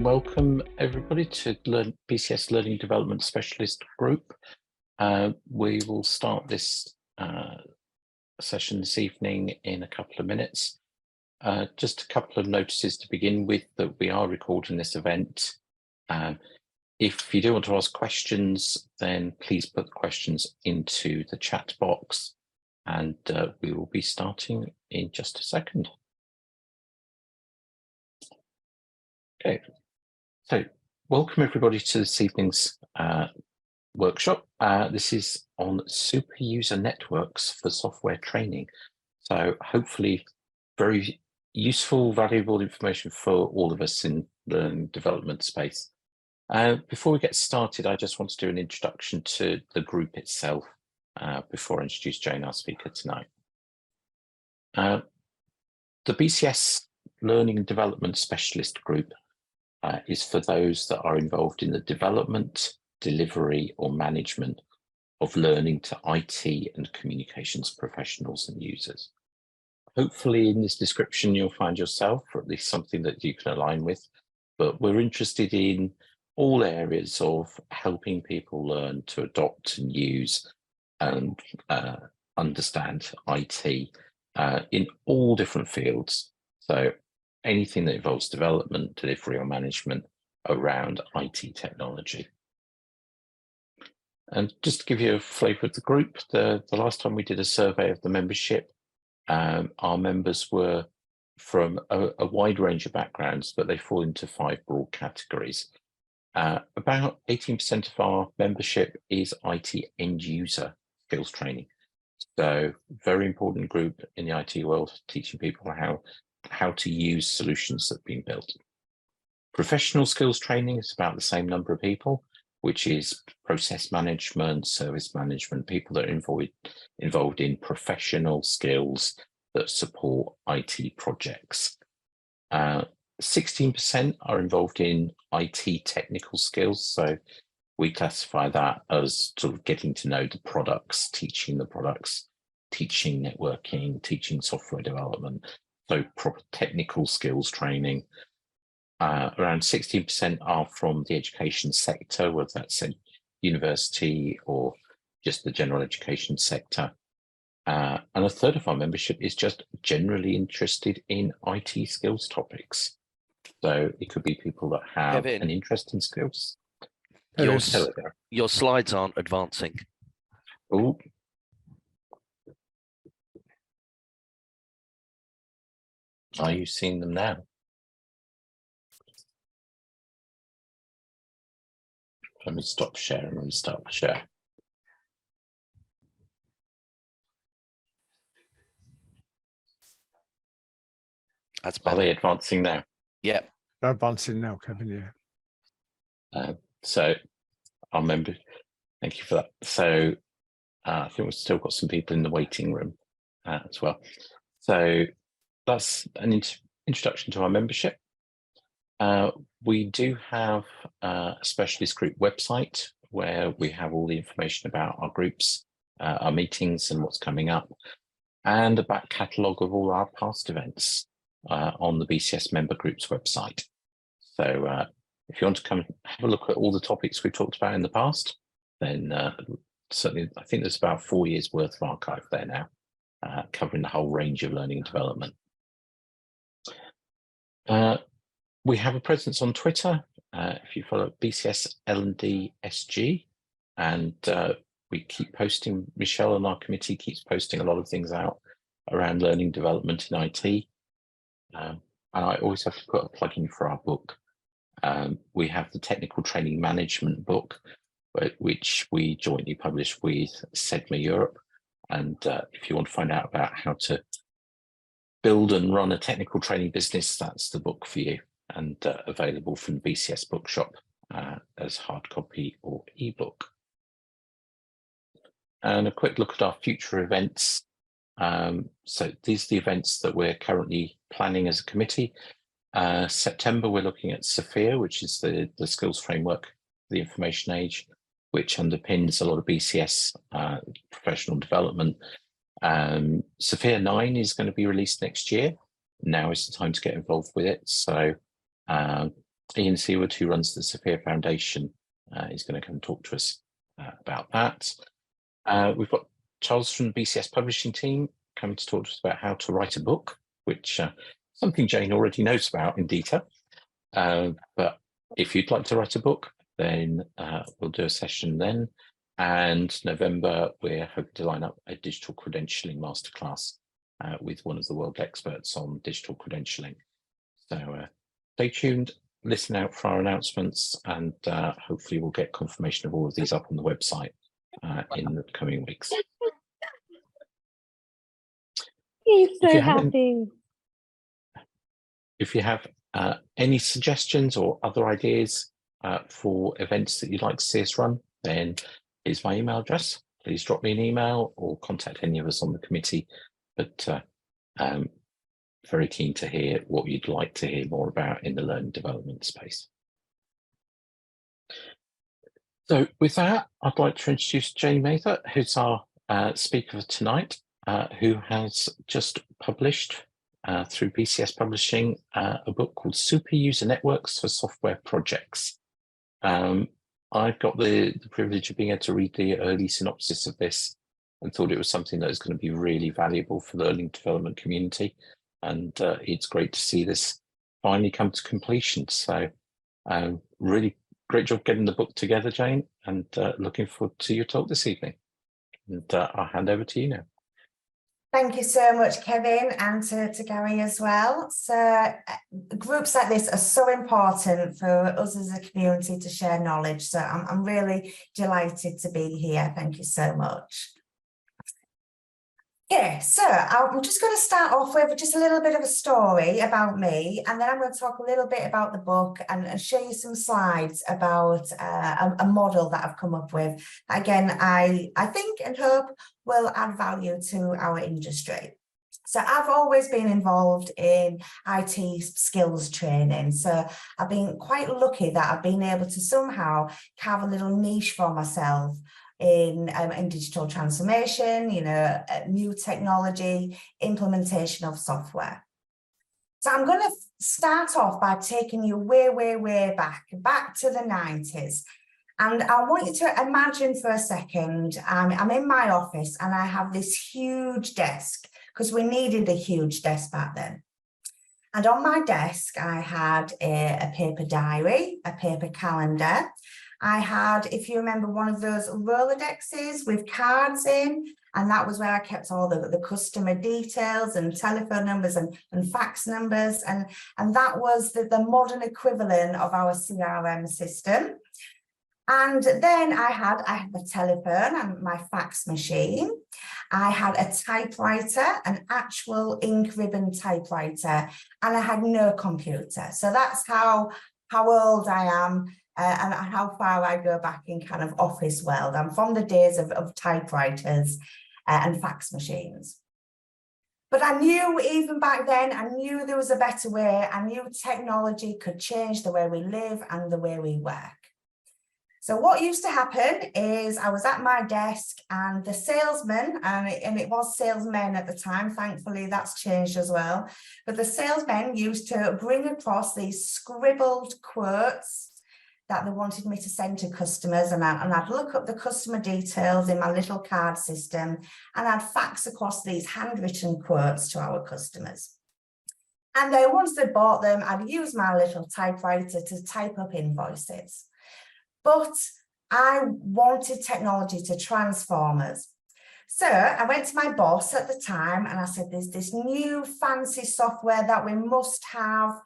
welcome everybody to BCS Learning Development Specialist Group. We will start this session this evening in a couple of minutes. Just a couple of notices to begin with, that we are recording this event. If you do want to ask questions, then please put the questions into the chat box, and we will be starting in just a second. Okay, so welcome everybody to this evening's workshop. This is on super user networks for software training. So hopefully very useful, valuable information for all of us in the development space. Before we get started, I just want to do an introduction to the group itself before I introduce Jayne, our speaker tonight. The BCS Learning and Development Specialist Group is for those that are involved in the development, delivery or management of learning to IT and communications professionals and users. Hopefully in this description you'll find yourself, or at least something that you can align with, but we're interested in all areas of helping people learn to adopt and use and understand IT in all different fields. So anything that involves development, delivery or management around IT technology. And just to give you a flavour of the group, the last time we did a survey of the membership, our members were from a wide range of backgrounds, but they fall into 5 broad categories. About 18% of our membership is IT end user skills training. So very important group in the IT world, teaching people how to use solutions that have been built. Professional skills training is about the same number of people, which is process management, service management, people that are involved in professional skills that support IT projects. 16% are involved in IT technical skills. So we classify that as sort of getting to know the products, teaching networking, teaching software development. So proper technical skills training. Around 16% are from the education sector, whether that's in university or just the general education sector. And a third of our membership is just generally interested in IT skills topics. So it could be people that have an interest in skills. Your slides aren't advancing. Oh. Are you seeing them now? Let me stop sharing and start the share. That's better. Are they advancing now? Yeah. They're advancing now, Kevin, yeah. So our members, thank you for that. So I think we've still got some people in the waiting room as well. So that's an introduction to our membership. We do have a specialist group website where we have all the information about our groups, our meetings and what's coming up, and a back catalogue of all our past events on the BCS member groups website. So if you want to come have a look at all the topics we've talked about in the past, then certainly I think there's about 4 years worth of archive there now, covering the whole range of learning and development. We have a presence on Twitter, if you follow BCS L&D SG, and we keep posting, Michelle on our committee keeps posting a lot of things out around learning development in IT. And I always have to put a plug in for our book. We have the Technical Training Management book, which we jointly publish with SEDMA Europe. And if you want to find out about how to build and run a technical training business, that's the book for you, and available from the BCS bookshop as hard copy or ebook. And a quick look at our future events. So these are the events that we're currently planning as a committee. September, we're looking at Sophia, which is the skills framework, the information age, which underpins a lot of BCS professional development. Sophia 9 is going to be released next year. Now is the time to get involved with it. So Ian Seward, who runs the Sophia Foundation, is going to come and talk to us about that. We've got Charles from the BCS publishing team coming to talk to us about how to write a book, which something Jayne already knows about in detail. But if you'd like to write a book, then we'll do a session then. And November, we're hoping to line up a digital credentialing masterclass with one of the world experts on digital credentialing. So stay tuned, listen out for our announcements, and hopefully we'll get confirmation of all of these up on the website in the coming weeks. He's so happy. If you have any suggestions or other ideas for events that you'd like to see us run, then here's my email address. Please drop me an email or contact any of us on the committee. But very keen to hear what you'd like to hear more about in the learning development space. So with that, I'd like to introduce Jayne Mather, who's our speaker for tonight, who has just published through BCS Publishing a book called Super User Networks for Software Projects. I've got the privilege of being able to read the early synopsis of this and thought it was something that is going to be really valuable for the learning development community. And it's great to see this finally come to completion. So really great job getting the book together, Jayne, and looking forward to your talk this evening. And I'll hand over to you now. Thank you so much, Kevin, and to Gary as well. So groups like this are so important for us as a community to share knowledge. So I'm really delighted to be here. Thank you so much. Yeah, so I'm just going to start off with just a little bit of a story about me, and then I'm going to talk a little bit about the book and show you some slides about a model that I've come up with. Again, I think and hope will add value to our industry. So I've always been involved in IT skills training. So I've been quite lucky that I've been able to somehow carve a little niche for myself in digital transformation, new technology, implementation of software. So I'm going to start off by taking you way back to the 90s. And I want you to imagine for a second, I'm in my office and I have this huge desk, because we needed a huge desk back then. And on my desk, I had a paper diary, a paper calendar. I had, if you remember, one of those Rolodexes with cards in, and that was where I kept all the customer details and telephone numbers and fax numbers. And that was the modern equivalent of our CRM system. And then I had a telephone and my fax machine. I had a typewriter, an actual ink ribbon typewriter, and I had no computer. So that's how old I am. And how far I go back in kind of office world. I'm from the days of typewriters and fax machines. But I knew even back then, I knew there was a better way. I knew technology could change the way we live and the way we work. So what used to happen is I was at my desk and the salesman, and it was salesmen at the time, thankfully that's changed as well, but the salesmen used to bring across these scribbled quotes that they wanted me to send to customers, and I'd look up the customer details in my little card system, and I'd fax across these handwritten quotes to our customers. And then once they bought them, I'd use my little typewriter to type up invoices. But I wanted technology to transform us. So I went to my boss at the time and I said, there's this new fancy software that we must have.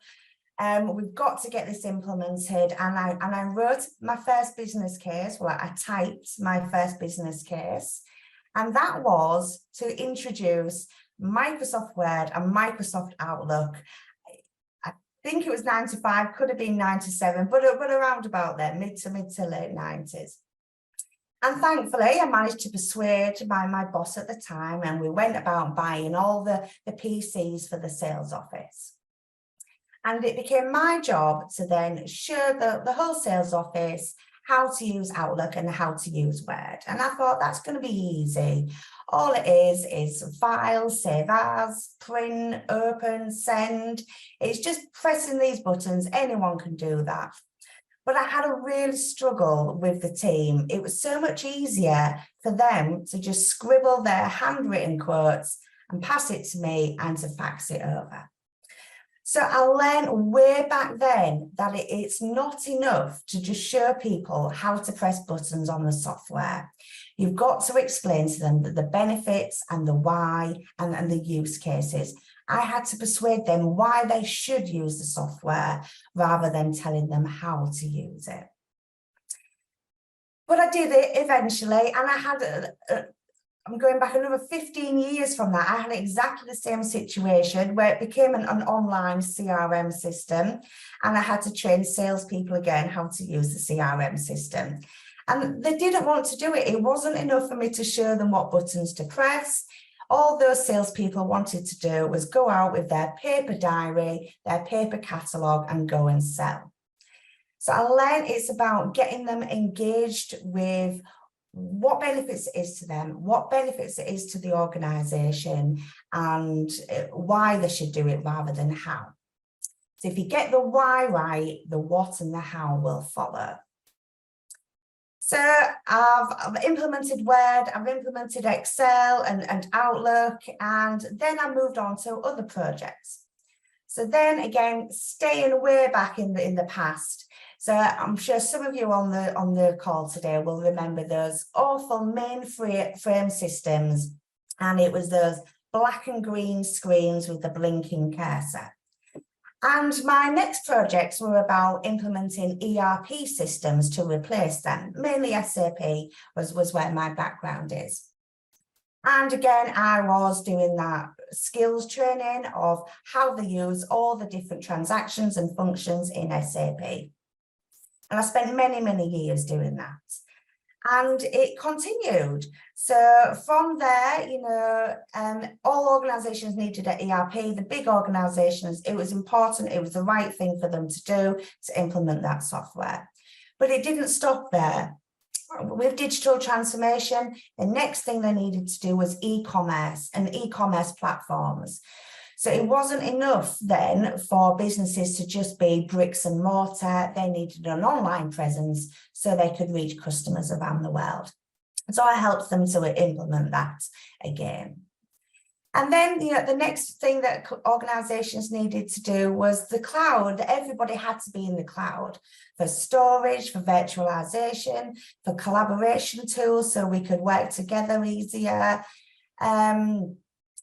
We've got to get this implemented, and I wrote my first business case. Well, I typed my first business case, and that was to introduce Microsoft Word and Microsoft Outlook. I think it was 95, could have been 97, but around about there, mid to late 90s. And thankfully, I managed to persuade my boss at the time, and we went about buying all the PCs for the sales office. And it became my job to then show the whole sales office how to use Outlook and how to use Word. And I thought that's going to be easy. All it is file, save as, print, open, send. It's just pressing these buttons. Anyone can do that. But I had a real struggle with the team. It was so much easier for them to just scribble their handwritten quotes and pass it to me and to fax it over. So I learned way back then that it's not enough to just show people how to press buttons on the software. You've got to explain to them the benefits and the why and the use cases. I had to persuade them why they should use the software rather than telling them how to use it. But I did it eventually, and I had I'm going back another 15 years from that. I had exactly the same situation where it became an online CRM system, and I had to train salespeople again how to use the CRM system. And they didn't want to do it. It wasn't enough for me to show them what buttons to press. All those salespeople wanted to do was go out with their paper diary, their paper catalogue, and go and sell. So I learned it's about getting them engaged with what benefits it is to them, what benefits it is to the organisation, and why they should do it rather than how. So if you get the why right, the what and the how will follow. So I've implemented Word, I've implemented Excel and Outlook, and then I moved on to other projects. So then again, staying way back in the past. So I'm sure some of you on the call today will remember those awful mainframe systems, and it was those black and green screens with the blinking cursor. And my next projects were about implementing ERP systems to replace them. Mainly SAP was where my background is. And again, I was doing that skills training of how they use all the different transactions and functions in SAP. And I spent many, many years doing that. And it continued. So from there, you know, all organizations needed an ERP. The big organizations, it was important, it was the right thing for them to do to implement that software. But it didn't stop there. With digital transformation, the next thing they needed to do was e-commerce and e-commerce platforms. So it wasn't enough then for businesses to just be bricks and mortar. They needed an online presence so they could reach customers around the world. So I helped them to implement that again. And then, you know, the next thing that organizations needed to do was the cloud. Everybody had to be in the cloud for storage, for virtualization, for collaboration tools so we could work together easier.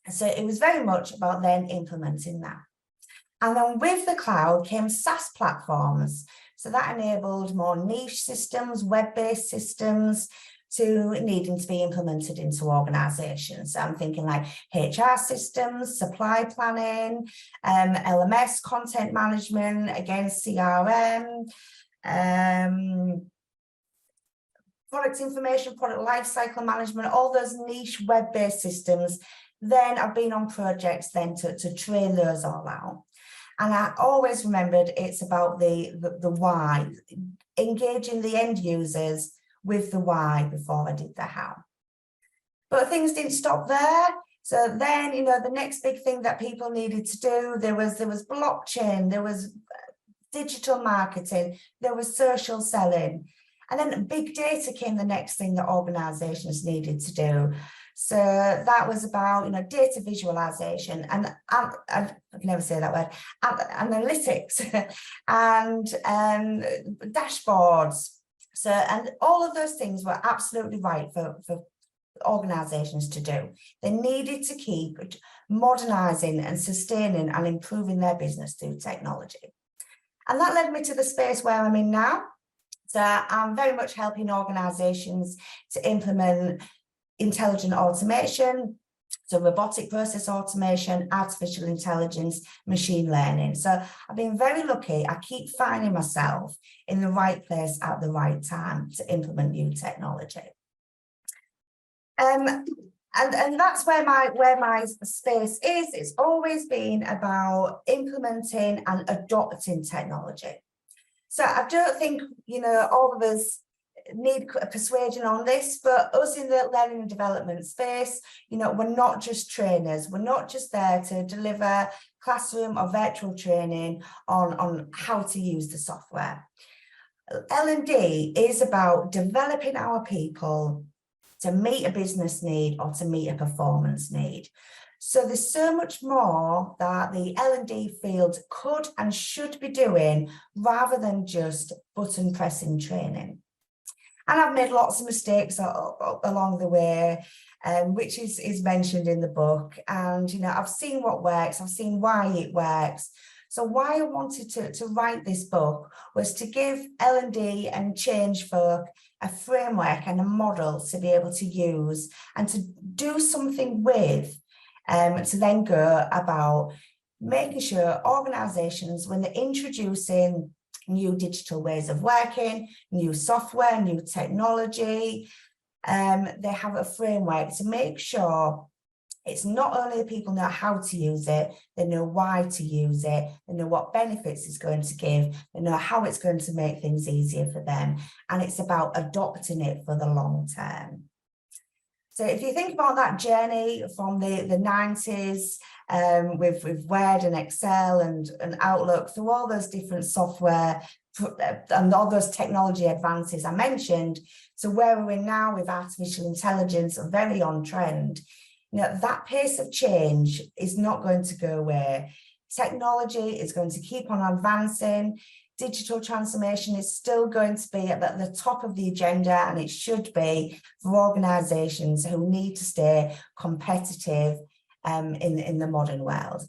So it was very much about then implementing that. And then with the cloud came SaaS platforms. So that enabled more niche systems, web-based systems to needing to be implemented into organizations. So I'm thinking like HR systems, supply planning, LMS, content management, again, CRM, product information, product lifecycle management, all those niche web-based systems. Then I've been on projects then to train those all out. And I always remembered it's about the why, engaging the end users with the why before I did the how. But things didn't stop there. So then, you know, the next big thing that people needed to do, there was blockchain, there was digital marketing, there was social selling. And then big data came the next thing that organizations needed to do. So that was about, you know, data visualization and I can never say that word, analytics and dashboards. So, and all of those things were absolutely right for organizations to do. They needed to keep modernizing and sustaining and improving their business through technology. And that led me to the space where I'm in now. So I'm very much helping organizations to implement intelligent automation, so robotic process automation, artificial intelligence, machine learning. So I've been very lucky. I keep finding myself in the right place at the right time to implement new technology. And that's where my space is. It's always been about implementing and adopting technology. So I don't think, you know, all of us need persuasion on this, but us in the learning and development space, you know, we're not just trainers. We're not just there to deliver classroom or virtual training on how to use the software. L&D is about developing our people to meet a business need or to meet a performance need. So there's so much more that the L&D field could and should be doing rather than just button pressing training. And I've made lots of mistakes along the way, which is mentioned in the book. And, you know, I've seen what works, I've seen why it works. So why I wanted to write this book was to give L&D and change folk a framework and a model to be able to use and to do something with, to then go about making sure organisations, when they're introducing new digital ways of working, new software, new technology, they have a framework to make sure it's not only the people know how to use it, they know why to use it, they know what benefits it's going to give, they know how it's going to make things easier for them, and it's about adopting it for the long term. So if you think about that journey from the 90s with Word and Excel and Outlook, through all those different software and all those technology advances I mentioned, to where we're in now with artificial intelligence, very on trend, you know, that pace of change is not going to go away. Technology is going to keep on advancing. Digital transformation is still going to be at the top of the agenda, and it should be for organisations who need to stay competitive in the modern world.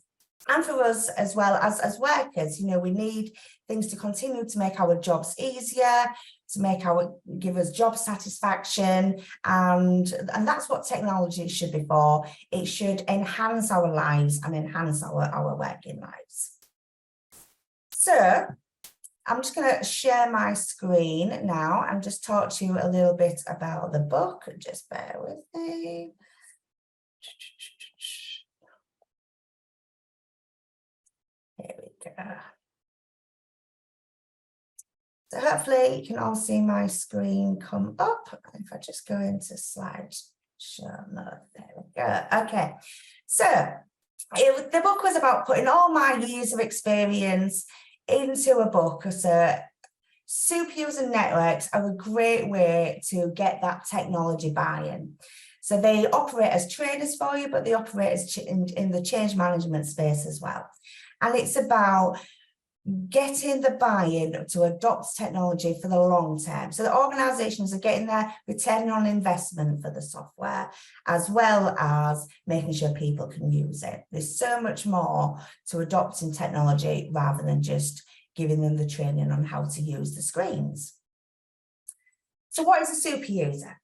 And for us as well as workers, you know, we need things to continue to make our jobs easier, to give us job satisfaction, and that's what technology should be for. It should enhance our lives and enhance our working lives. So I'm just going to share my screen now and just talk to you a little bit about the book. Just bear with me. Here we go. So hopefully you can all see my screen come up. If I just go into slideshow mode, there we go. Okay, so the book was about putting all my years of experience into a book. So super user networks are a great way to get that technology buy-in. So they operate as trainers for you, but they operate as in the change management space as well. And it's about getting the buy-in to adopt technology for the long term. So the organisations are getting their return on investment for the software, as well as making sure people can use it. There's so much more to adopting technology rather than just giving them the training on how to use the screens. So what is a super user?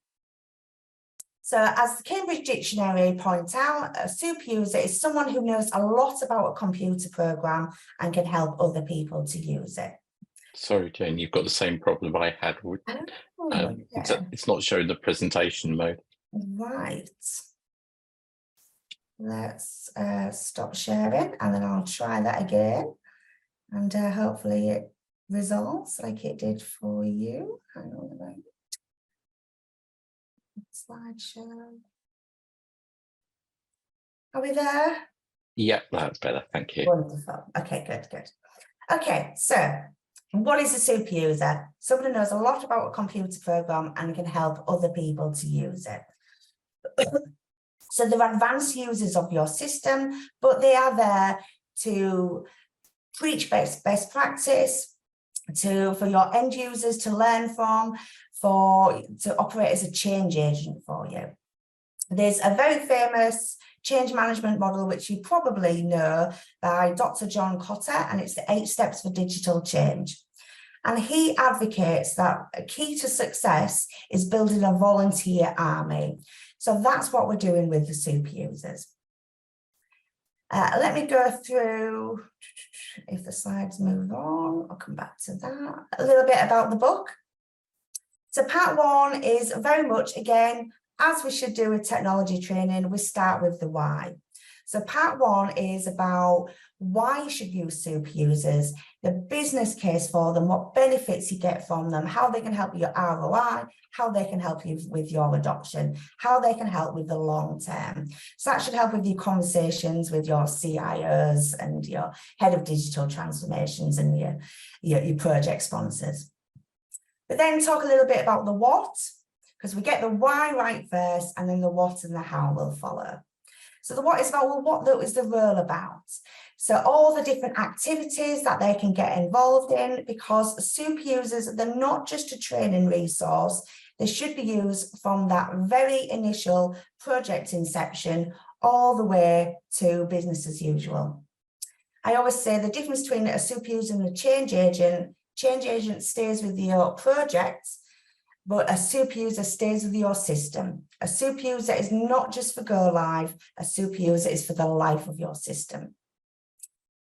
So as the Cambridge Dictionary points out, a super user is someone who knows a lot about a computer program and can help other people to use it. Sorry, Jane, you've got the same problem I had. It's not showing the presentation mode. Right. Let's stop sharing and then I'll try that again. And hopefully it resolves like it did for you. Hang on a moment. Slideshow. Are we there? Yeah, that's better. Thank you. Wonderful. Okay, good. Okay, so what is a super user? Someone who knows a lot about a computer program and can help other people to use it. So they're advanced users of your system, but they are there to preach best practice, for your end users to learn from, to operate as a change agent for you. There's a very famous change management model, which you probably know, by Dr. John Cotter, and it's the 8 steps for digital change. And he advocates that a key to success is building a volunteer army. So that's what we're doing with the super users. Let me go through, if the slides move on, I'll come back to that. A little bit about the book. So part 1 is very much, again, as we should do with technology training, we start with the why. So part 1 is about why you should use super users, the business case for them, what benefits you get from them, how they can help your ROI, how they can help you with your adoption, how they can help with the long term. So that should help with your conversations with your CIOs and your head of digital transformations and your project sponsors. But then talk a little bit about the what, because we get the why right first, and then the what and the how will follow. So the what is about, well, what is the role about? So all the different activities that they can get involved in, because super users, they're not just a training resource. They should be used from that very initial project inception all the way to business as usual. I always say the difference between a super user and a change agent stays with your project, but a super user stays with your system. A super user is not just for go live, a super user is for the life of your system.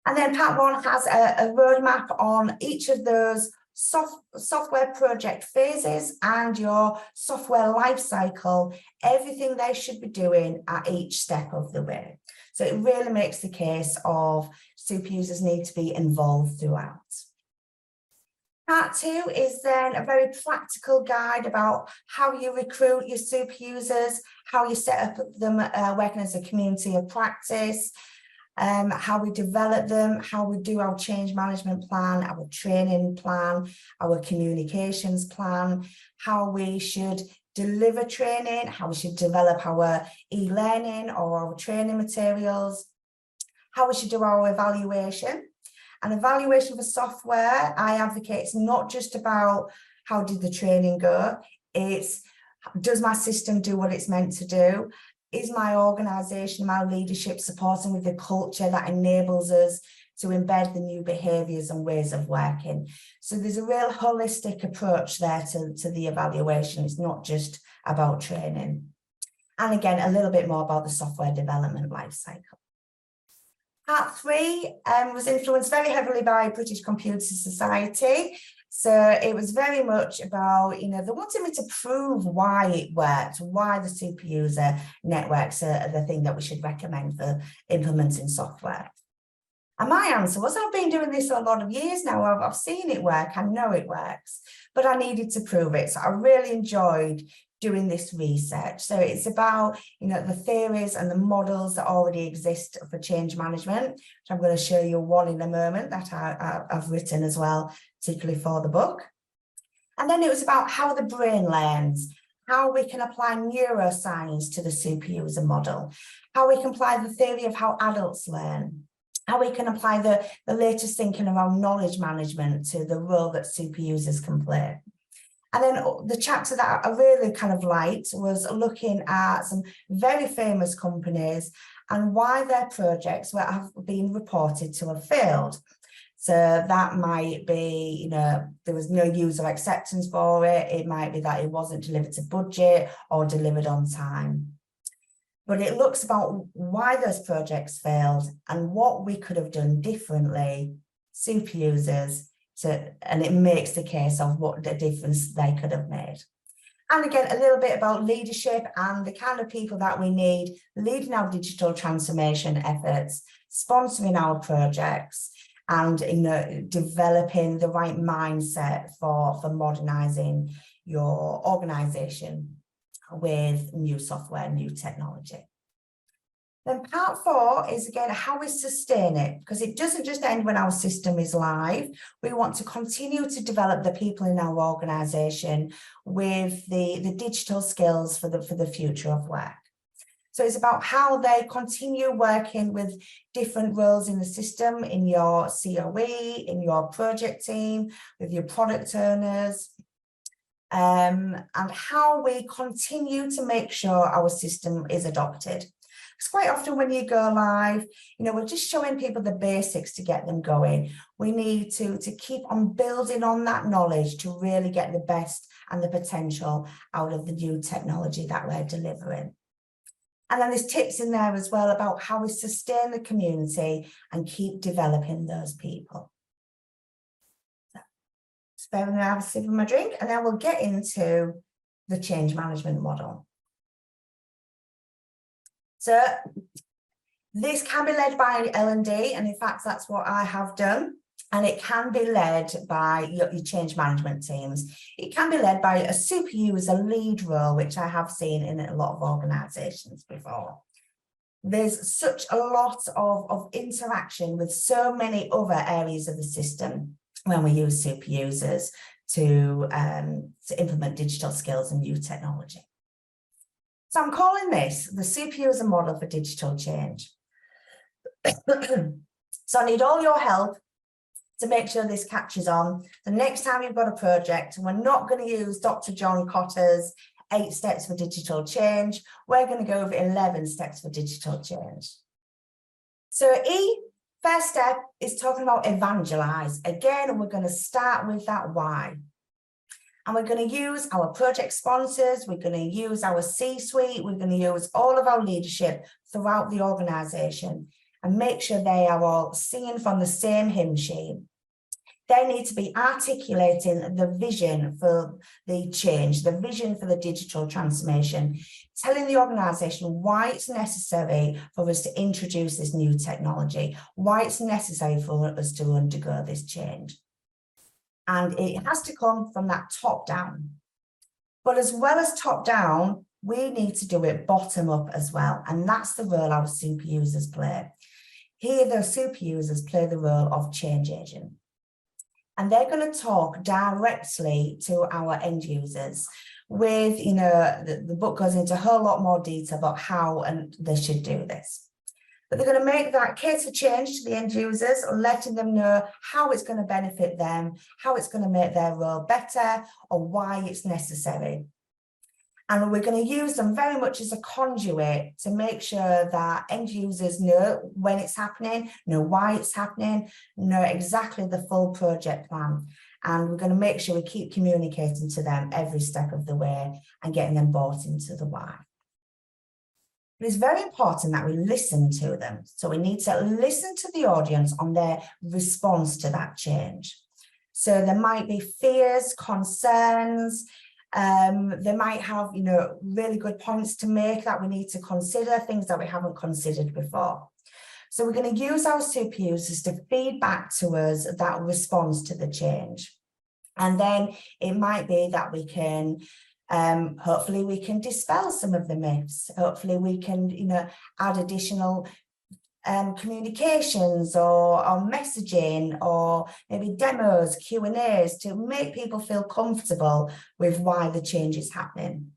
And then part 1 has a roadmap on each of those software project phases and your software life cycle, everything they should be doing at each step of the way. So it really makes the case of super users need to be involved throughout. Part 2 is then a very practical guide about how you recruit your super users, how you set up them working as a community of practice, how we develop them, how we do our change management plan, our training plan, our communications plan, how we should deliver training, how we should develop our e-learning or our training materials, how we should do our evaluation. And evaluation for software, I advocate, it's not just about how did the training go, it's does my system do what it's meant to do? Is my organisation, my leadership supporting with the culture that enables us to embed the new behaviours and ways of working? So there's a real holistic approach there to the evaluation. It's not just about training. And again, a little bit more about the software development lifecycle. Part 3 was influenced very heavily by British Computer Society. So it was very much about, they wanted me to prove why it worked, why the super user networks are the thing that we should recommend for implementing software. And my answer was, I've been doing this a lot of years now. I've seen it work. I know it works, but I needed to prove it. So I really enjoyed doing this research. So it's about, the theories and the models that already exist for change management, which I'm going to show you one in a moment that I've written as well, particularly for the book. And then it was about how the brain learns, how we can apply neuroscience to the super user model, how we can apply the theory of how adults learn, how we can apply the latest thinking around knowledge management to the role that super users can play. And then the chapter that I really kind of liked was looking at some very famous companies and why their projects have been reported to have failed. So that might be, there was no user acceptance for it. It might be that it wasn't delivered to budget or delivered on time. But it looks about why those projects failed and what we could have done differently, super users, and it makes the case of what the difference they could have made. And again, a little bit about leadership and the kind of people that we need leading our digital transformation efforts, sponsoring our projects, and developing the right mindset for modernizing your organization with new software, new technology. Then part 4 is, again, how we sustain it, because it doesn't just end when our system is live. We want to continue to develop the people in our organization with the digital skills for the future of work. So it's about how they continue working with different roles in the system, in your COE, in your project team, with your product owners, and how we continue to make sure our system is adopted. Because quite often when you go live, we're just showing people the basics to get them going. We need to keep on building on that knowledge to really get the best and the potential out of the new technology that we're delivering. And then there's tips in there as well about how we sustain the community and keep developing those people. So, spare me, have a sip of my drink, and then we'll get into the change management model. So This can be led by L&D, and in fact, that's what I have done. And it can be led by your change management teams. It can be led by a super user lead role, which I have seen in a lot of organizations before. There's such a lot of interaction with so many other areas of the system when we use super users to implement digital skills and new technology. So I'm calling this the super user model for digital change. So I need all your help to make sure this catches on. The next time you've got a project, we're not going to use Dr. John Cotter's 8 steps for digital change. We're going to go over 11 steps for digital change. So first step is talking about evangelize. Again, we're going to start with that why. And we're going to use our project sponsors, we're going to use our C-suite, we're going to use all of our leadership throughout the organization and make sure they are all singing from the same hymn sheet. They need to be articulating the vision for the change, the vision for the digital transformation, telling the organization why it's necessary for us to introduce this new technology, why it's necessary for us to undergo this change. And it has to come from that top down. But as well as top down, we need to do it bottom up as well. And that's the role our super users play. Here, the super users play the role of change agent. And they're going to talk directly to our end users with, the book goes into a whole lot more detail about how and they should do this. But they're going to make that case for change to the end users, letting them know how it's going to benefit them, how it's going to make their role better, or why it's necessary. And we're going to use them very much as a conduit to make sure that end users know when it's happening, know why it's happening, know exactly the full project plan. And we're going to make sure we keep communicating to them every step of the way and getting them bought into the why. But it's very important that we listen to them. So we need to listen to the audience on their response to that change. So there might be fears, concerns. They might have, really good points to make that we need to consider, things that we haven't considered before. So we're going to use our super users to feed back to us that response to the change. And then it might be that we can, hopefully we can dispel some of the myths. Hopefully we can, add additional communications or messaging or maybe demos, Q&As to make people feel comfortable with why the change is happening.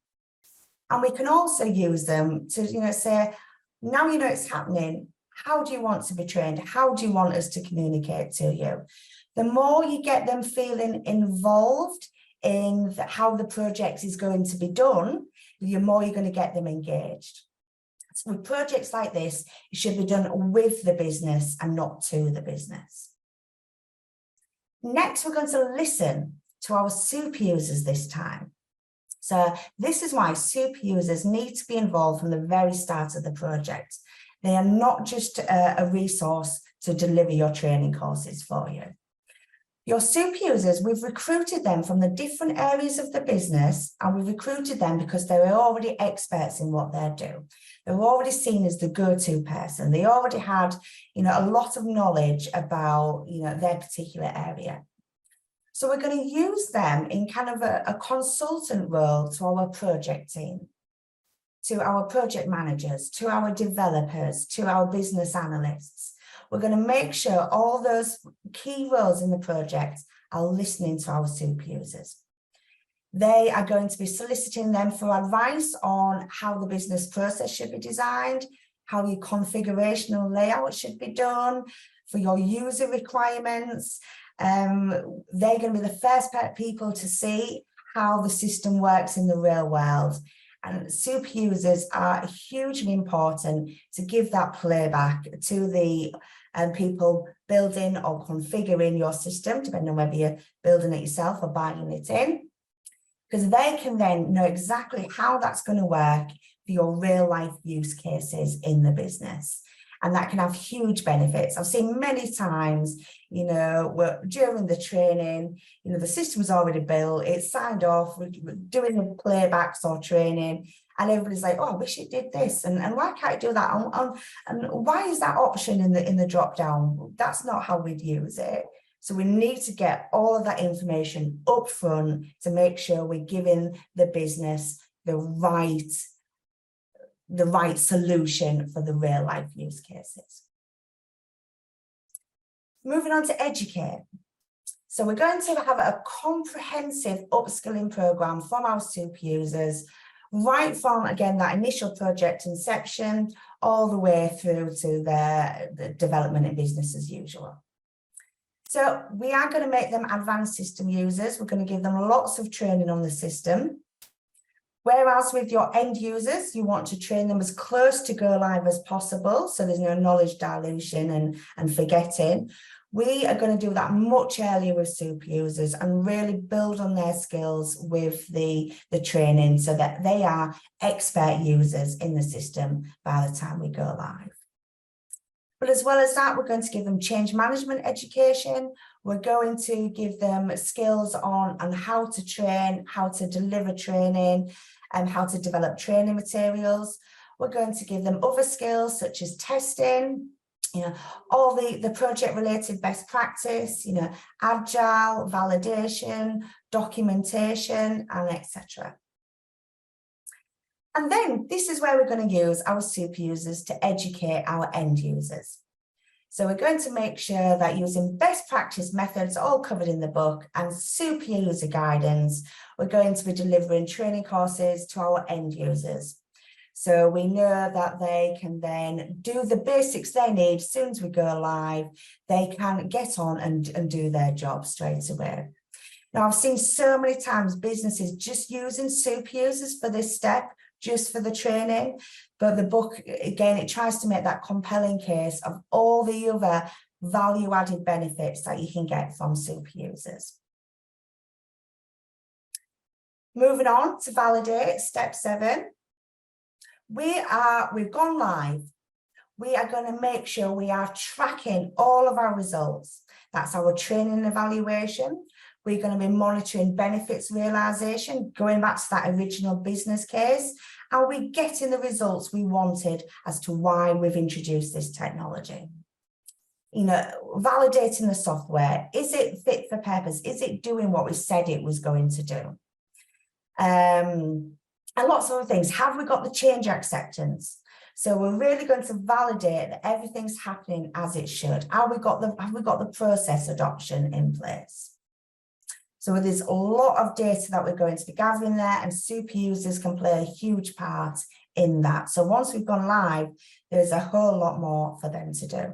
And we can also use them to, say, now you know it's happening, how do you want to be trained? How do you want us to communicate to you? The more you get them feeling involved in how the project is going to be done, the more you're going to get them engaged. With projects like this, it should be done with the business and not to the business. Next, we're going to listen to our super users this time. So this is why super users need to be involved from the very start of the project. They are not just a resource to deliver your training courses for you. Your super users, we've recruited them from the different areas of the business, and we've recruited them because they were already experts in what they do. They were already seen as the go-to person. They already had, a lot of knowledge about, their particular area. So we're going to use them in kind of a consultant role to our project team, to our project managers, to our developers, to our business analysts. We're going to make sure all those key roles in the project are listening to our super users. They are going to be soliciting them for advice on how the business process should be designed, how your configurational layout should be done, for your user requirements. They're going to be the first people to see how the system works in the real world. And super users are hugely important to give that playback to the people building or configuring your system, depending on whether you're building it yourself or buying it in, because they can then know exactly how that's going to work for your real life use cases in the business. And that can have huge benefits. I've seen many times, you know, during the training, you know, the system's already built, it's signed off, we're doing the playbacks or training, and everybody's like, oh, I wish it did this, and why can't it do that? And why is that option in the drop down? That's not how we'd use it. So we need to get all of that information up front to make sure we're giving the business the right solution for the real life use cases. Moving on to educate. So we're going to have a comprehensive upskilling program from our super users, right from, again, that initial project inception all the way through to the development in business as usual. So we are going to make them advanced system users. We're going to give them lots of training on the system. Whereas with your end users, you want to train them as close to go live as possible, so there's no knowledge dilution and forgetting. We are going to do that much earlier with super users and really build on their skills with the training so that they are expert users in the system by the time we go live. But as well as that, we're going to give them change management education. We're going to give them skills on how to train, how to deliver training, and how to develop training materials. We're going to give them other skills such as testing, you know, all the project related best practice, you know, agile, validation, documentation, and etc. And then this is where we're going to use our super users to educate our end users. So we're going to make sure that using best practice methods, all covered in the book, and super user guidance, we're going to be delivering training courses to our end users. So we know that they can then do the basics they need. As soon as we go live, they can get on and do their job straight away. Now, I've seen so many times businesses just using super users for this step, just for the training, but the book, again, it tries to make that compelling case of all the other value-added benefits that you can get from super users. Moving on to validate, step 7. We've gone live. We are going to make sure we are tracking all of our results. That's our training and evaluation. We're going to be monitoring benefits realization, going back to that original business case. Are we getting the results we wanted as to why we've introduced this technology? You know, validating the software. Is it fit for purpose? Is it doing what we said it was going to do? And lots of other things. Have we got the change acceptance? So we're really going to validate that everything's happening as it should. Have we got the process adoption in place? So there's a lot of data that we're going to be gathering there, and super users can play a huge part in that. So once we've gone live, there's a whole lot more for them to do.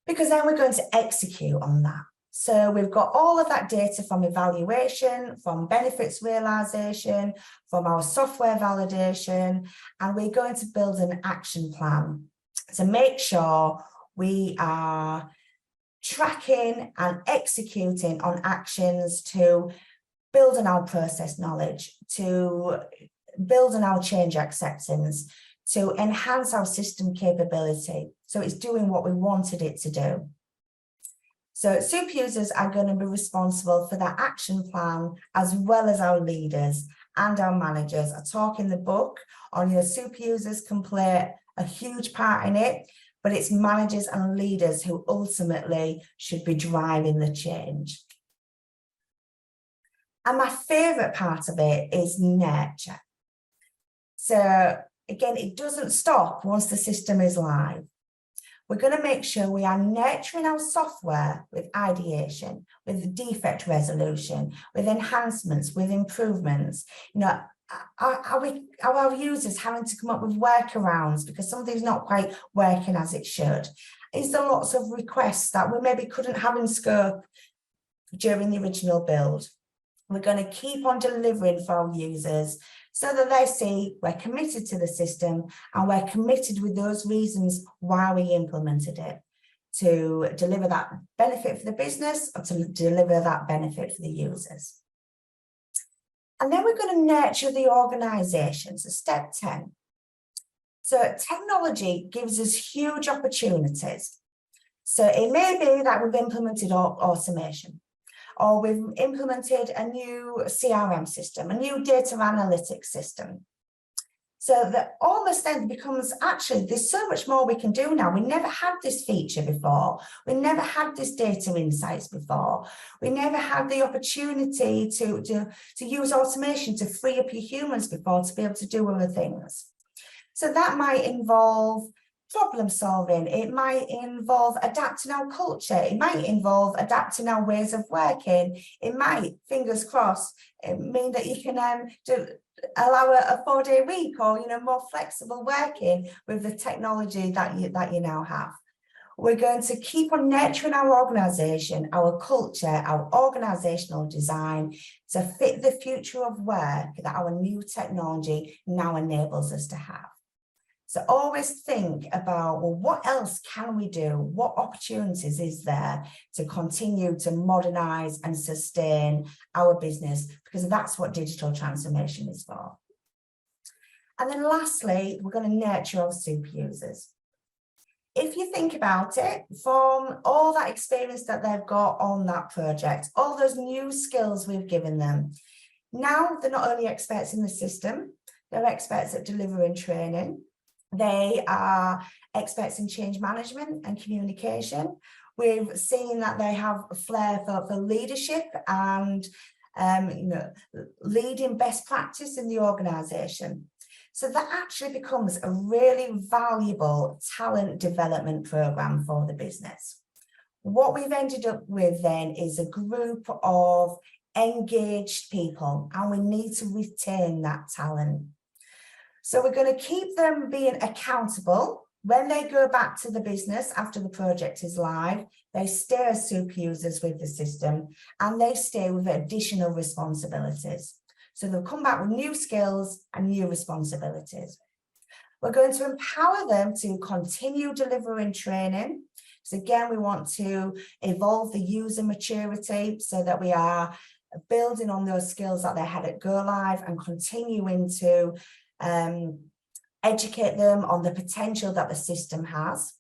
Because then we're going to execute on that. So we've got all of that data from evaluation, from benefits realization, from our software validation, and we're going to build an action plan to make sure we are tracking and executing on actions to build on our process knowledge, to build on our change acceptance, to enhance our system capability. So it's doing what we wanted it to do. So super users are going to be responsible for that action plan, as well as our leaders and our managers. I talk in the book on your super users can play a huge part in it, but it's managers and leaders who ultimately should be driving the change. And my favorite part of it is nurture. So again, it doesn't stop once the system is live. We're going to make sure we are nurturing our software with ideation, with defect resolution, with enhancements, with improvements. You know, are our users having to come up with workarounds because something's not quite working as it should? Is there lots of requests that we maybe couldn't have in scope during the original build? We're going to keep on delivering for our users so that they see we're committed to the system and we're committed with those reasons why we implemented it, to deliver that benefit for the business or to deliver that benefit for the users. And then we're going to nurture the organization. So step 10. So technology gives us huge opportunities. So it may be that we've implemented automation, or we've implemented a new CRM system, a new data analytics system. So that almost then becomes, actually, there's so much more we can do now. We never had this feature before. We never had this data insights before. We never had the opportunity to use automation to free up your humans before to be able to do other things. So that might involve problem solving. It might involve adapting our culture. It might involve adapting our ways of working. It might, fingers crossed, mean that you can allow a 4-day week, or more flexible working with the technology that you now have. We're going to keep on nurturing our organisation, our culture, our organisational design to fit the future of work that our new technology now enables us to have. So always think about, well, what else can we do? What opportunities is there to continue to modernise and sustain our business? Because that's what digital transformation is for. And then lastly, we're going to nurture our super users. If you think about it, from all that experience that they've got on that project, all those new skills we've given them, now they're not only experts in the system, they're experts at delivering training. They are experts in change management and communication. We've seen that they have a flair for leadership and leading best practice in the organisation. So that actually becomes a really valuable talent development programme for the business. What we've ended up with then is a group of engaged people, and we need to retain that talent. So we're going to keep them being accountable. When they go back to the business after the project is live, they stay as super users with the system, and they stay with additional responsibilities. So they'll come back with new skills and new responsibilities. We're going to empower them to continue delivering training. So again, we want to evolve the user maturity so that we are building on those skills that they had at Go Live and continuing to educate them on the potential that the system has.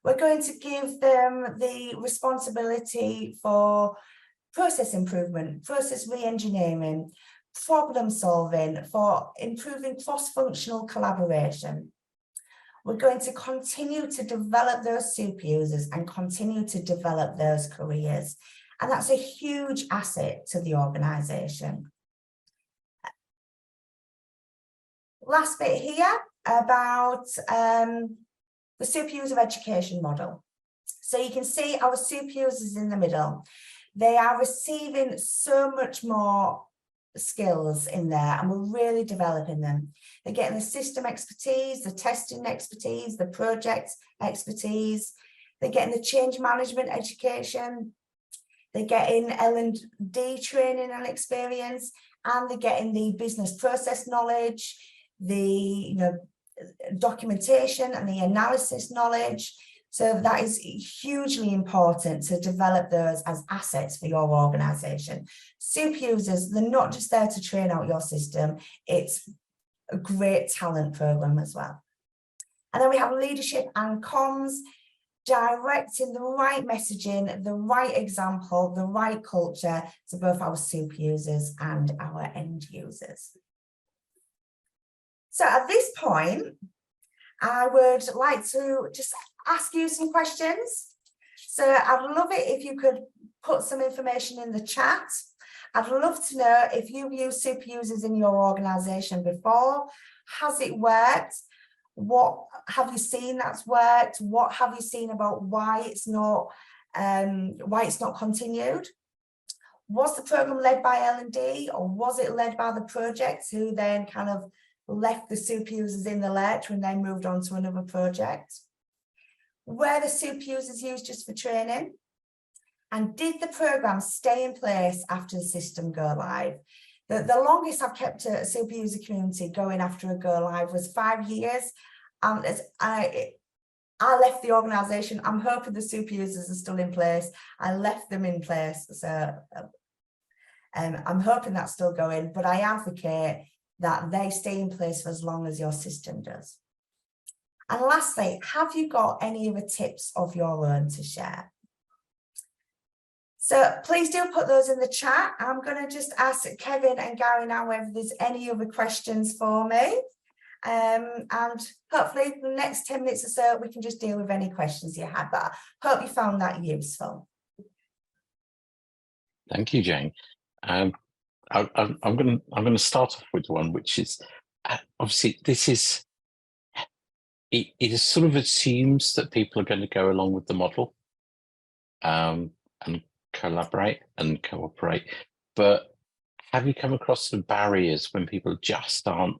We're going to give them the responsibility for process improvement, process re-engineering, problem solving, for improving cross-functional collaboration. We're going to continue to develop those super users and continue to develop those careers. And that's a huge asset to the organisation. Last bit here about the super user education model. So you can see our super users in the middle. They are receiving so much more skills in there, and we're really developing them. They're getting the system expertise, the testing expertise, the project expertise. They're getting the change management education. They're getting L&D training and experience, and they're getting the business process knowledge, the documentation and the analysis knowledge. So that is hugely important to develop those as assets for your organisation. Super users, they're not just there to train out your system, it's a great talent programme as well. And then we have leadership and comms, directing the right messaging, the right example, the right culture to both our super users and our end users. So at this point, I would like to just ask you some questions. So I'd love it if you could put some information in the chat. I'd love to know if you've used super users in your organisation before. Has it worked? What have you seen that's worked? What have you seen about why it's not continued? Was the programme led by L&D, or was it led by the projects who then kind of left the super users in the lurch when they moved on to another project? Were the super users used just for training? And did the programme stay in place after the system go live? The longest I've kept a super user community going after a go live was 5 years. I left the organisation. I'm hoping the super users are still in place. I left them in place. So I'm hoping that's still going, but I advocate that they stay in place for as long as your system does. And lastly, have you got any other tips of your own to share? So please do put those in the chat. I'm going to just ask Kevin and Gary now whether there's any other questions for me. And hopefully the next 10 minutes or so, we can just deal with any questions you had, but I hope you found that useful. Thank you, Jane. I'm going to start off with one, which is obviously this is it sort of assumes that people are going to go along with the model and collaborate and cooperate. But have you come across some barriers when people just aren't,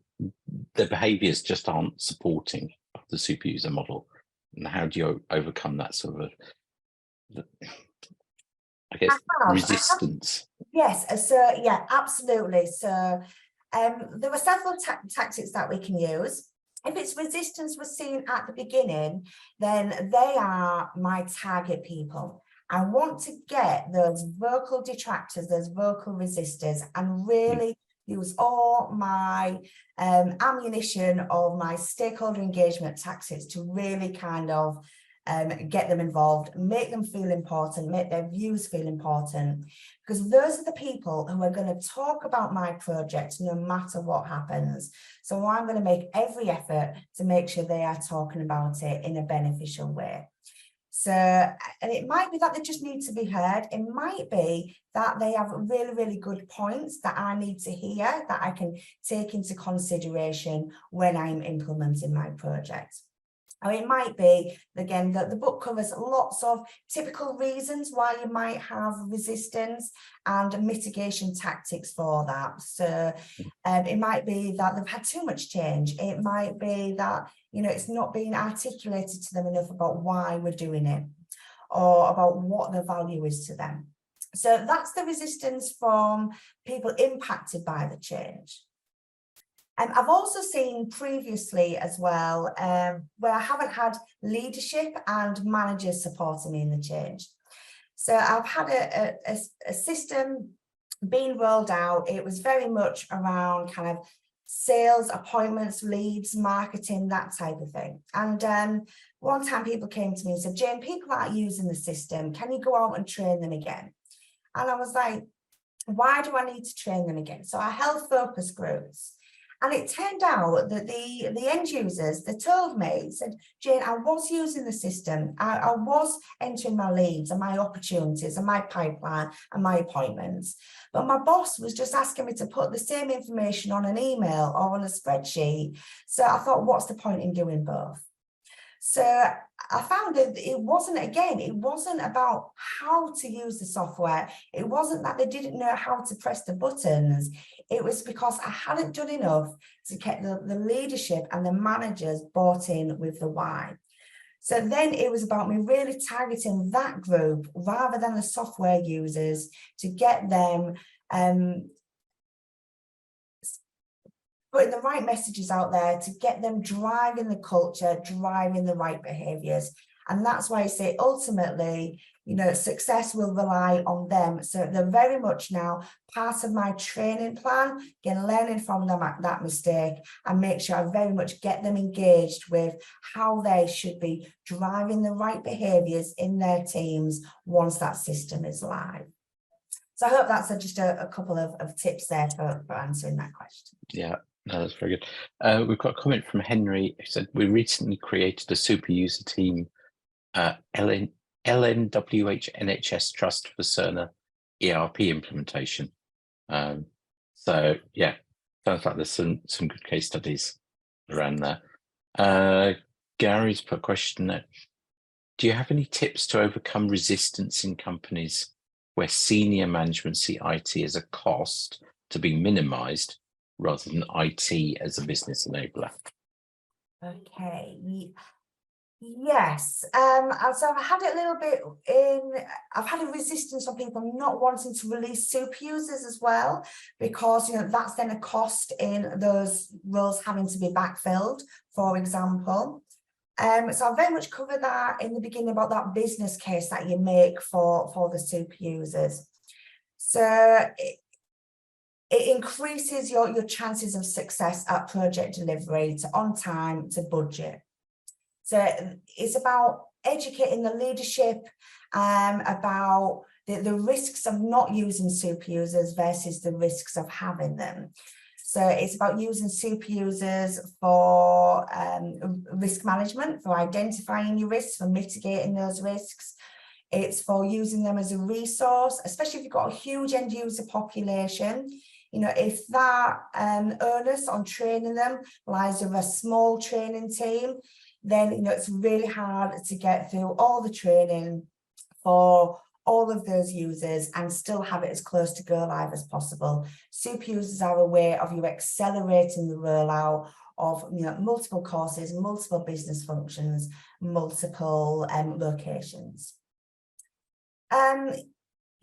their behaviours just aren't supporting of the super user model? And how do you overcome that sort of, I guess, resistance? Yes, so yeah, absolutely. So there were several tactics that we can use. If it's resistance was seen at the beginning, then they are my target people. I want to get those vocal detractors, those vocal resistors, and really use all my ammunition of my stakeholder engagement tactics to really kind of get them involved, make them feel important, make their views feel important, because those are the people who are going to talk about my project no matter what happens. So I'm going to make every effort to make sure they are talking about it in a beneficial way. So, and it might be that they just need to be heard. It might be that they have really, really good points that I need to hear, that I can take into consideration when I'm implementing my project. Or it might be, again, that the book covers lots of typical reasons why you might have resistance and mitigation tactics for that. So it might be that they've had too much change. It might be that, you know, it's not being articulated to them enough about why we're doing it or about what the value is to them. So that's the resistance from people impacted by the change. I've also seen previously as well where I haven't had leadership and managers supporting me in the change. So I've had a system being rolled out. It was very much around kind of sales, appointments, leads, marketing, that type of thing. And one time people came to me and said, Jane, people aren't using the system. Can you go out and train them again? And I was like, why do I need to train them again? So I held focus groups. And it turned out that the end users, they told me, said, Jane, I was using the system. I was entering my leads and my opportunities and my pipeline and my appointments. But my boss was just asking me to put the same information on an email or on a spreadsheet. So I thought, what's the point in doing both? So I found that it wasn't about how to use the software. It wasn't that they didn't know how to press the buttons. It was because I hadn't done enough to get the leadership and the managers bought in with the why. So then it was about me really targeting that group rather than the software users to get them putting the right messages out there to get them driving the culture, driving the right behaviors. And that's why I say ultimately, you know, success will rely on them. So they're very much now part of my training plan, again, learning from them at that mistake and make sure I very much get them engaged with how they should be driving the right behaviors in their teams once that system is live. So I hope that's just a couple of tips there for answering that question. Yeah. No, that's very good. We've got a comment from Henry who said, we recently created a super user team, LNWH NHS Trust for Cerner ERP implementation. So yeah, sounds like there's some good case studies around there. Gary's put a question there. Do you have any tips to overcome resistance in companies where senior management see IT as a cost to be minimized rather than IT as a business enabler? Okay, yes. So I've had it a little bit I've had a resistance on people not wanting to release super users as well, because, you know, that's then a cost in those roles having to be backfilled, for example. So I very much covered that in the beginning about that business case that you make for the super users. So it increases your chances of success at project delivery, to on time, to budget. So it's about educating the leadership about the risks of not using super users versus the risks of having them. So it's about using super users for risk management, for identifying your risks, for mitigating those risks. It's for using them as a resource, especially if you've got a huge end user population. You know, if that onus on training them lies with a small training team, then, you know, it's really hard to get through all the training for all of those users and still have it as close to go live as possible. Super users are a way of you accelerating the rollout of, you know, multiple courses, multiple business functions, multiple locations.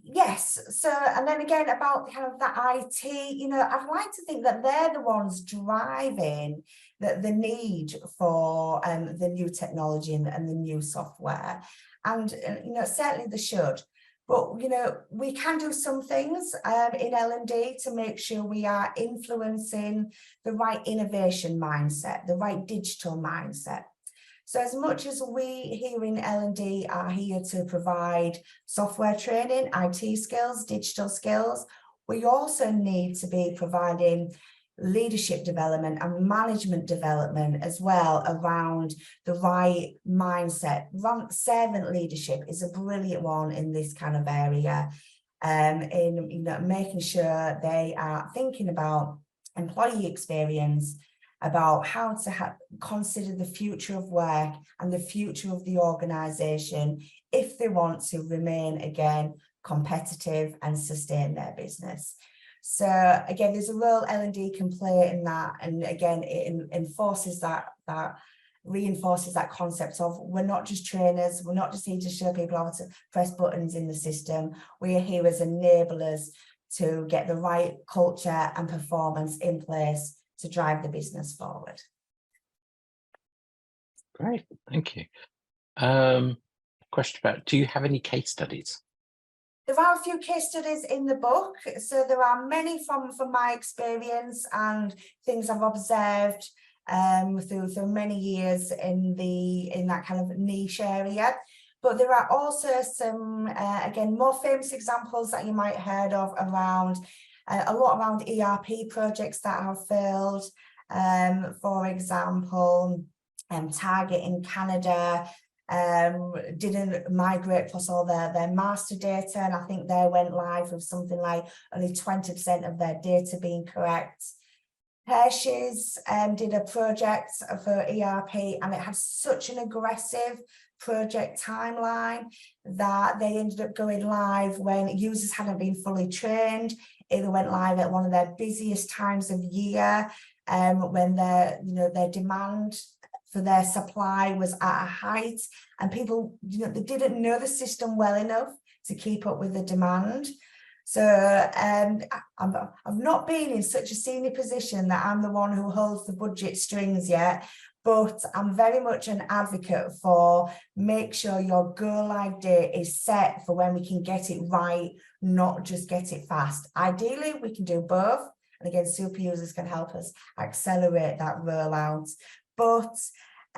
Yes, so, and then again about kind of the IT, you know, I'd like to think that they're the ones driving the need for the new technology and the new software. And, you know, certainly they should. But, you know, we can do some things in L&D to make sure we are influencing the right innovation mindset, the right digital mindset. So as much as we here in L&D are here to provide software training, IT skills, digital skills, we also need to be providing leadership development and management development as well around the right mindset. Servant leadership is a brilliant one in this kind of area, in, you know, making sure they are thinking about employee experience, about how to consider the future of work and the future of the organisation if they want to remain, again, competitive and sustain their business. So again, there's a role L&D can play in that, and again, it enforces that reinforces that concept of we're not just trainers, we're not just here to show people how to press buttons in the system. We are here as enablers to get the right culture and performance in place to drive the business forward. Great, thank you. Question about, do you have any case studies? There are a few case studies in the book. So there are many from my experience and things I've observed through many years in that kind of niche area. But there are also some, again, more famous examples that you might have heard of around, a lot around ERP projects that have failed. For example, Target in Canada didn't migrate across all their master data, and I think they went live with something like only 20% of their data being correct. Hershey's did a project for ERP, and it had such an aggressive project timeline that they ended up going live when users hadn't been fully trained. It went live at one of their busiest times of year, when their demand for their supply was at a height, and people, they didn't know the system well enough to keep up with the demand. So I've not been in such a senior position that I'm the one who holds the budget strings yet, but I'm very much an advocate for make sure your go live date is set for when we can get it right, not just get it fast. Ideally, we can do both. And again, super users can help us accelerate that rollout. But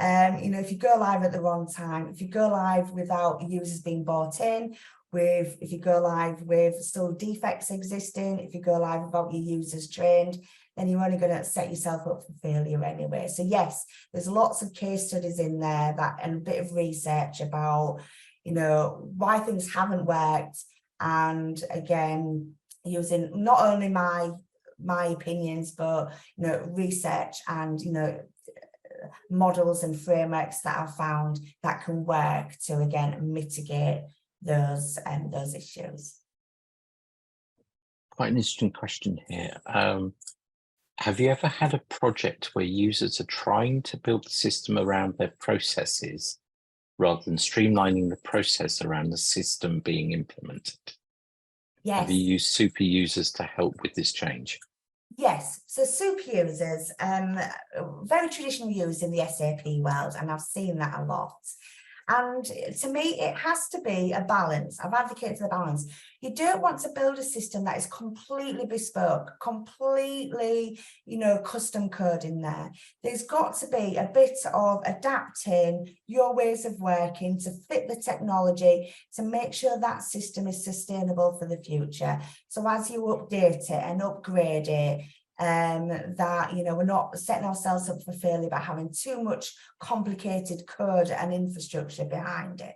if you go live at the wrong time, if you go live without users being bought in, if you go live with still defects existing, if you go live without your users trained, then you're only going to set yourself up for failure anyway. So yes, there's lots of case studies in there and a bit of research about, why things haven't worked. And again, using not only my opinions, but, research and, models and frameworks that I've found that can work to, again, mitigate those issues. Quite an interesting question here. Have you ever had a project where users are trying to build the system around their processes rather than streamlining the process around the system being implemented? Yes. Have you used super users to help with this change? Yes, so super users, very traditionally used in the SAP world, and I've seen that a lot. And to me, it has to be a balance. I've advocated the balance. You don't want to build a system that is completely bespoke, completely, custom code in there. There's got to be a bit of adapting your ways of working to fit the technology to make sure that system is sustainable for the future. So as you update it and upgrade it, that we're not setting ourselves up for failure by having too much complicated code and infrastructure behind it.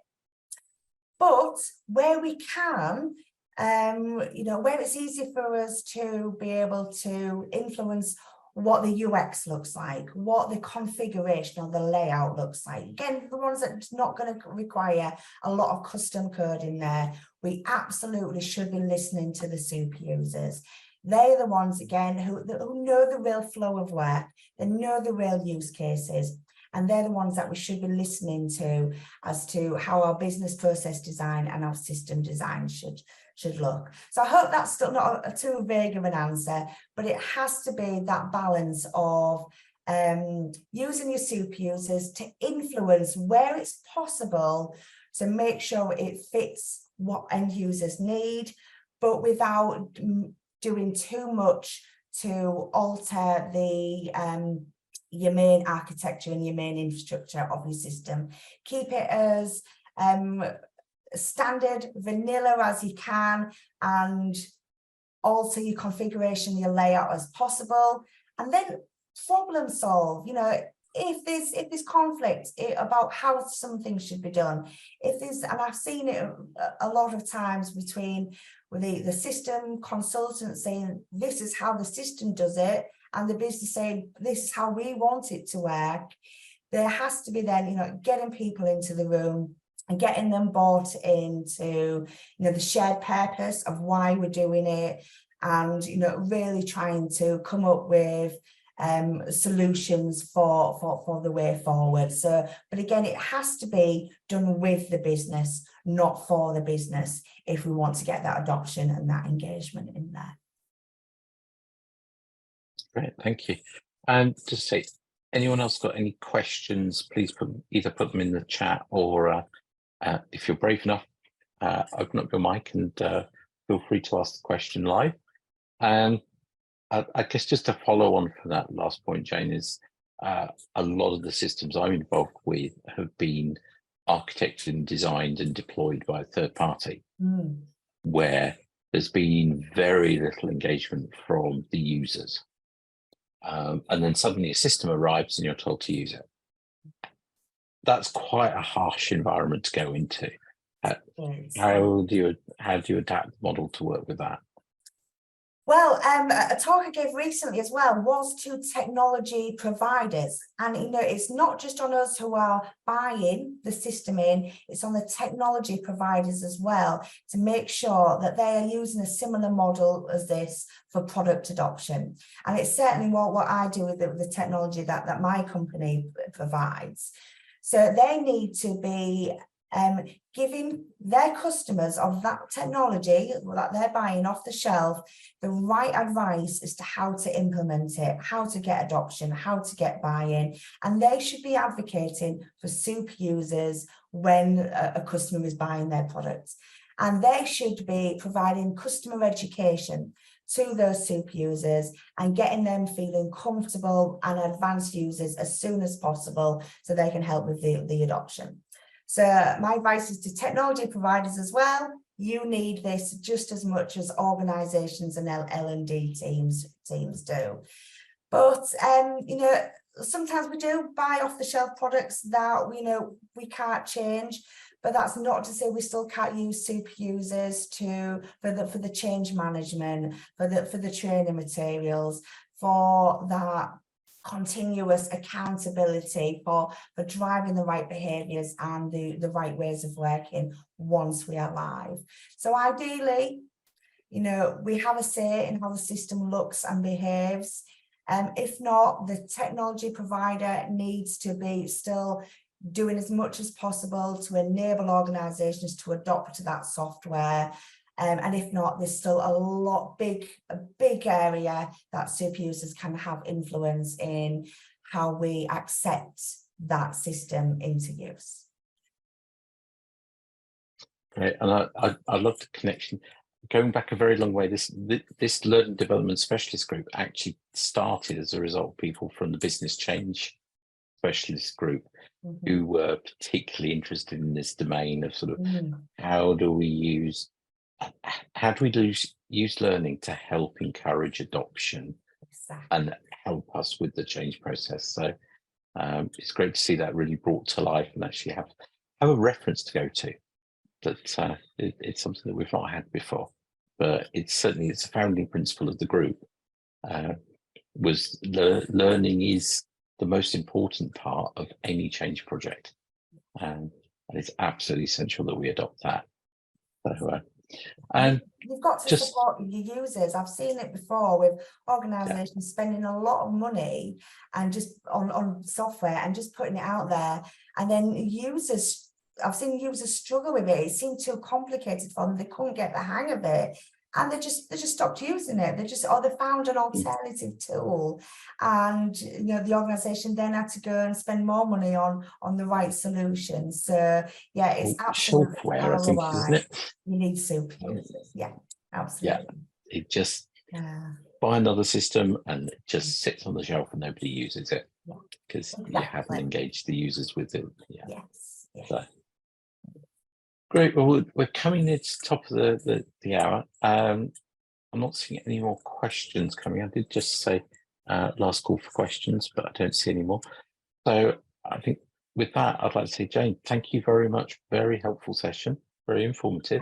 But where we can, where it's easy for us to be able to influence what the UX looks like, what the configuration or the layout looks like. Again, the ones that's not going to require a lot of custom code in there, we absolutely should be listening to the super users. They're the ones, again, who know the real flow of work, they know the real use cases, and they're the ones that we should be listening to as to how our business process design and our system design should look. So I hope that's still not too vague of an answer, but it has to be that balance of using your super users to influence where it's possible to make sure it fits what end users need, but without doing too much to alter the your main architecture and your main infrastructure of your system. Keep it as standard vanilla as you can, and alter your configuration, your layout as possible, and then problem solve. If there's conflict about how something should be done, and I've seen it a lot of times between the system consultant saying this is how the system does it, and the business saying this is how we want it to work. There has to be then, getting people into the room and getting them bought into, the shared purpose of why we're doing it, and, really trying to come up with solutions for the way forward. So, but again, it has to be done with the business, not for the business, if we want to get that adoption and that engagement in there. Great, thank you. And just say, anyone else got any questions, please either put them in the chat, or if you're brave enough, open up your mic and feel free to ask the question live. I guess just to follow on from that last point, Jayne, is a lot of the systems I'm involved with have been architected and designed and deployed by a third party, where there's been very little engagement from the users. And then suddenly a system arrives and you're told to use it. That's quite a harsh environment to go into. How do you adapt the model to work with that? Well, a talk I gave recently as well was to technology providers. And, it's not just on us who are buying the system in, it's on the technology providers as well, to make sure that they are using a similar model as this for product adoption. And it's certainly what I do with the technology that my company provides. So they need to be giving their customers of that technology that they're buying off the shelf the right advice as to how to implement it, how to get adoption, how to get buy-in, and they should be advocating for super users when a customer is buying their products, and they should be providing customer education to those super users and getting them feeling comfortable and advanced users as soon as possible so they can help with the adoption. So my advice is to technology providers as well. You need this just as much as organizations and L&D teams do. But, sometimes we do buy off the shelf products that, we can't change, but that's not to say we still can't use super users for the change management, for the training materials, for that continuous accountability, for driving the right behaviors and the right ways of working once we are live. So ideally, we have a say in how the system looks and behaves. If not, the technology provider needs to be still doing as much as possible to enable organizations to adopt that software. And if not, there's still a big area that super users can have influence in how we accept that system into use. Great, and I love the connection. Going back a very long way, this learning development specialist group actually started as a result of people from the business change specialist group who were particularly interested in this domain of sort of how do we use learning to help encourage adoption and help us with the change process. So it's great to see that really brought to life and actually have a reference to go to. That it's something that we've not had before, but it's a founding principle of the group. Was learning is the most important part of any change project, and it's absolutely essential that we adopt that. So, and you've got to support your users. I've seen it before with organizations spending a lot of money and just on software and just putting it out there, and then I've seen users struggle with it. It seemed too complicated for them. They couldn't get the hang of it, and they just stopped using it. They found an alternative tool, and the organization then had to go and spend more money on the right solutions. So yeah, it's absolutely software, I think, isn't it? You need super users. Yeah, absolutely. Yeah, it just buy another system and it just sits on the shelf and nobody uses it because you haven't engaged the users with it. Yes. So, great. Well, we're coming near to the top of the hour. I'm not seeing any more questions coming. I did just say last call for questions, but I don't see any more. So I think with that, I'd like to say, Jayne, thank you very much. Very helpful session, very informative.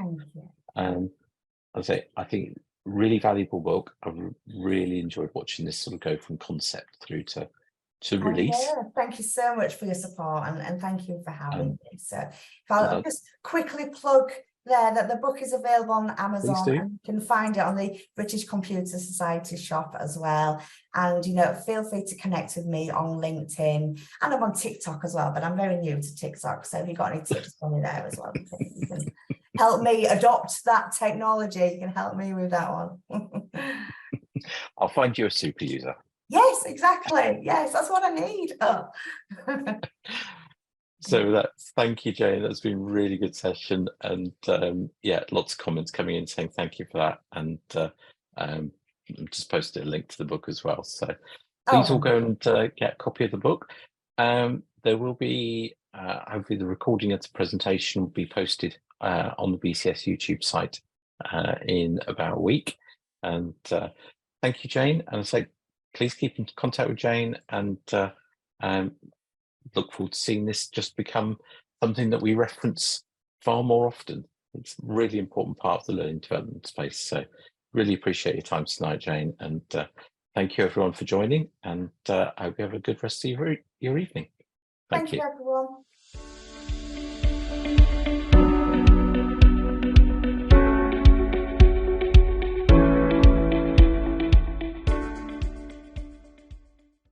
I think really valuable book. I've really enjoyed watching this sort of go from concept through to release. Thank you so much for your support and thank you for having me. So if I'll just quickly plug there that the book is available on Amazon and you can find it on the British Computer Society shop as well. And feel free to connect with me on LinkedIn, and I'm on TikTok as well, but I'm very new to TikTok. So if you've got any tips for me there as well, you can help me adopt that technology. You can help me with that one. I'll find you a super user. Yes, exactly. Yes, that's what I need. So thank you, Jayne. That's been a really good session, and lots of comments coming in saying thank you for that. And I'm just posted a link to the book as well. So please all go and get a copy of the book. There will be hopefully the recording of the presentation will be posted on the BCS YouTube site in about a week. And thank you, Jayne. And I say, please keep in contact with Jayne, and look forward to seeing this just become something that we reference far more often. It's a really important part of the learning development space. So really appreciate your time tonight, Jayne, and thank you everyone for joining, and I hope you have a good rest of your evening. Thank you, everyone.